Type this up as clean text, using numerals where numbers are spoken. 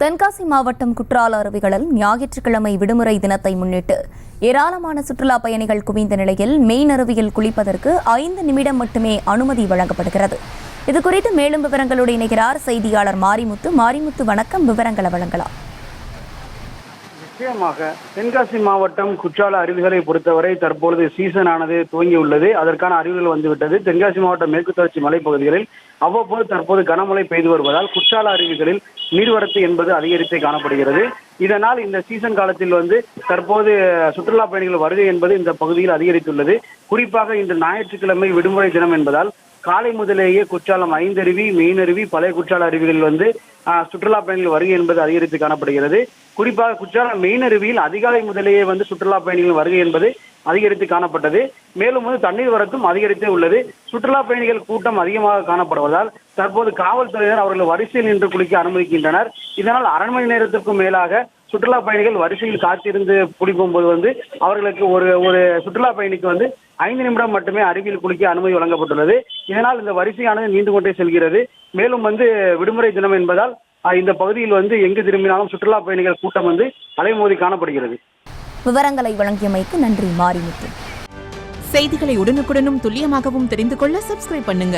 தென்காசி மாவட்டம் குற்றால அருவிகளில் ஞாயிற்றுக்கிழமை விடுமுறை தினத்தை முன்னிட்டு ஏராளமான சுற்றுலா பயணிகள் குவிந்த நிலையில் மெயின் அருவியில் குளிப்பதற்கு 5 நிமிடம் மட்டுமே அனுமதி வழங்கப்படுகிறது. இதுகுறித்து மேலும் விவரங்களோடு இணைகிறார் செய்தியாளர் மாரிமுத்து. வணக்கம், விவரங்களை வழங்கலாம். நிச்சயமாக தென்காசி மாவட்டம் குற்றால அருவிகளை பொறுத்தவரை தற்பொழுது சீசன் ஆனது துவங்கியுள்ளது. அதற்கான அறிவுகள் வந்துவிட்டது. தென்காசி மாவட்டம் மேற்கு தொடர்ச்சி மலைப்பகுதிகளில் அவ்வப்போது தற்போது கனமழை பெய்து வருவதால் குற்றால அருவிகளில் நீர்வரத்து என்பது அதிகரித்தே காணப்படுகிறது. இதனால் இந்த சீசன் காலத்தில் தற்போது சுற்றுலா பயணிகள் வருகை என்பது இந்த பகுதியில் அதிகரித்துள்ளது. குறிப்பாக இன்று ஞாயிற்றுக்கிழமை விடுமுறை தினம் என்பதால் காலை முதலேயே குற்றாலம் 5 அருவி, மெயின் அருவி, பழைய குற்றால அருவிகளில் சுற்றுலா பயணிகள் வருகை என்பது அதிகரித்து காணப்படுகிறது. குறிப்பாக குற்றாலம் மெயின் அருவியில் அதிகாலை முதலேயே சுற்றுலா பயணிகள் வருகை என்பது அதிகரித்து காணப்பட்டது. மேலும் தண்ணீர் வரத்தும் அதிகரித்தே உள்ளது. சுற்றுலா பயணிகள் கூட்டம் அதிகமாக காணப்படுவதால் தற்போது காவல்துறையினர் அவர்கள் வரிசையில் நின்று குளிக்க அனுமதிக்கின்றனர். இதனால் 1/2 மணி நேரத்திற்கும் மேலாக சுற்றுலா பயணிகள் வரிசையில் காத்திருந்து குளிக்கும் போது அவர்களுக்கு ஒரு சுற்றுலா பயணிக்கு 5 நிமிடம் மட்டுமே அருவியில் குளிக்க அனுமதி வழங்கப்பட்டுள்ளது. இதனால் இந்த வரிசையானது நீண்டு கொண்டே செல்கிறது. மேலும் விடுமுறை தினம் என்பதால் இந்த பகுதியில் எங்கு திரும்பினாலும் சுற்றுலா பயணிகள் கூட்டம் அலைமோதி காணப்படுகிறது. விவரங்களை வழங்கியமைக்கு நன்றி மாரிமுத்து. செய்திகளை உடனுக்குடனும் துல்லியமாகவும் தெரிந்து கொள்ள சப்ஸ்கிரைப் பண்ணுங்க.